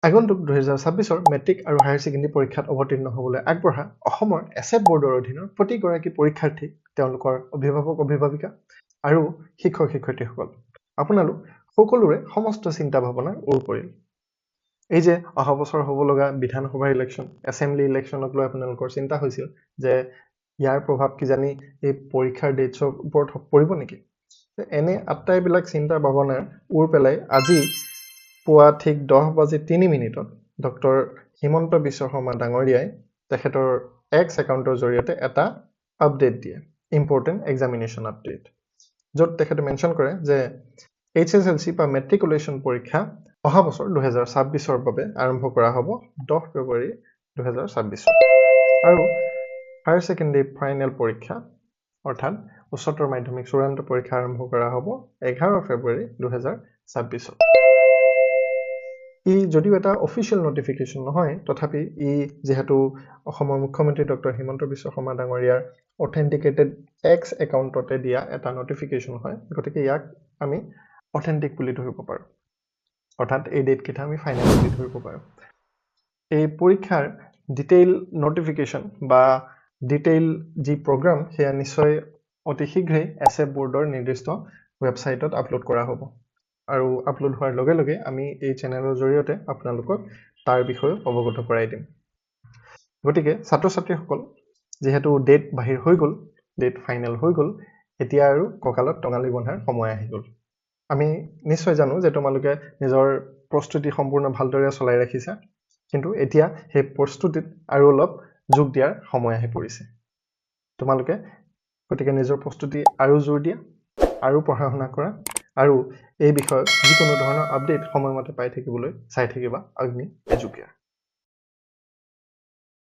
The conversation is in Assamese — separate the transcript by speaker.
Speaker 1: আগন্তুক 2026 মেট্ৰিক আৰু হায়াৰ ছেকেণ্ডাৰী পৰীক্ষাত অৱতীৰ্ণ হ'বলৈ আগবঢ়া অসমৰ এছেট বোৰ্ডৰ অধীনৰ প্ৰতিগৰাকী পৰীক্ষাৰ্থী তেওঁলোকৰ অভিভাৱক অভিভাৱিকা আৰু শিক্ষক শিক্ষয়িত্ৰীসকল আপোনালোক সকলোৰে সমস্ত চিন্তা ভাৱনাৰ ওৰ পৰিল এই যে অহা বছৰ হ'ব লগা বিধানসভা ইলেকশ্যন এছেম্বলি ইলেকশ্যনক লৈ আপোনালোকৰ চিন্তা হৈছিল যে ইয়াৰ প্ৰভাৱ কিজানি এই পৰীক্ষাৰ ডেটছৰ ওপৰত পৰিব নেকি এনে আটাইবিলাক চিন্তা ভাৱনাৰ ওৰ পেলাই আজি পুৱা ঠিক 10:03 ডক্টৰ হিমন্ত বিশ্ব শৰ্মা ডাঙৰীয়াই তেখেতৰ এক্স একাউণ্টৰ জৰিয়তে এটা আপডেট দিয়ে ইম্পৰ্টেণ্ট এক্সামিনেশ্যন আপডেট য'ত তেখেতে মেনশ্যন কৰে যে HSLC বা মেট্ৰিকুলেশ্যন পৰীক্ষা অহা বছৰ 2026ৰ বাবে আৰম্ভ কৰা হ'ব 10 ফেব্ৰুৱাৰী 2026 আৰু হায়াৰ ছেকেণ্ডাৰী ফাইনেল পৰীক্ষা অৰ্থাৎ উচ্চতৰ মাধ্যমিক চূড়ান্ত পৰীক্ষা আৰম্ভ কৰা হ'ব 11 ফেব্ৰুৱাৰী 2026 ই যদিও এটা অফিচিয়েল নটিফিকেশ্যন নহয় তথাপি ই যেহেতু অসমৰ মুখ্যমন্ত্ৰী ডক্টৰ হিমন্ত বিশ্ব শৰ্মা ডাঙৰীয়াৰ অথেণ্টিকেটেড এক্স একাউণ্টতে দিয়া এটা নটিফিকেশ্যন হয় গতিকে ইয়াক আমি অথেণ্টিক বুলি ধৰিব পাৰোঁ অৰ্থাৎ এই ডেটকেইটা আমি ফাইনেল বুলি ধৰিব পাৰোঁ এই পৰীক্ষাৰ ডিটেইল নটিফিকেশ্যন বা ডিটেইল যি প্ৰগ্ৰাম সেয়া নিশ্চয় অতি শীঘ্ৰেই এছেট বোৰ্ডৰ নিৰ্দিষ্ট ৱেবছাইটত আপলোড কৰা হ'ব আৰু আপলোড হোৱাৰ লগে লগে আমি এই চেনেলৰ জৰিয়তে আপোনালোকক তাৰ বিষয়ে অৱগত কৰাই দিম গতিকে ছাত্ৰ ছাত্ৰীসকল যেহেতু ডেট বাহিৰ হৈ গ'ল ডেট ফাইনেল হৈ গ'ল এতিয়া আৰু কঁকালত টঙালি বন্ধাৰ সময় আহি গ'ল আমি নিশ্চয় জানো যে তোমালোকে নিজৰ প্ৰস্তুতি সম্পূৰ্ণ ভালদৰে চলাই ৰাখিছা কিন্তু এতিয়া সেই প্ৰস্তুতিত আৰু অলপ যোগ দিয়াৰ সময় আহি পৰিছে তোমালোকে গতিকে নিজৰ প্ৰস্তুতি আৰু জোৰ দিয়া আৰু পঢ়া শুনা কৰা আৰু এই বিষয়ত যিকোনো ধৰণৰ আপডেট সময়মতে পাই থাকিবলৈ চাই থাকিবা অগ্নি এডুকেয়াৰ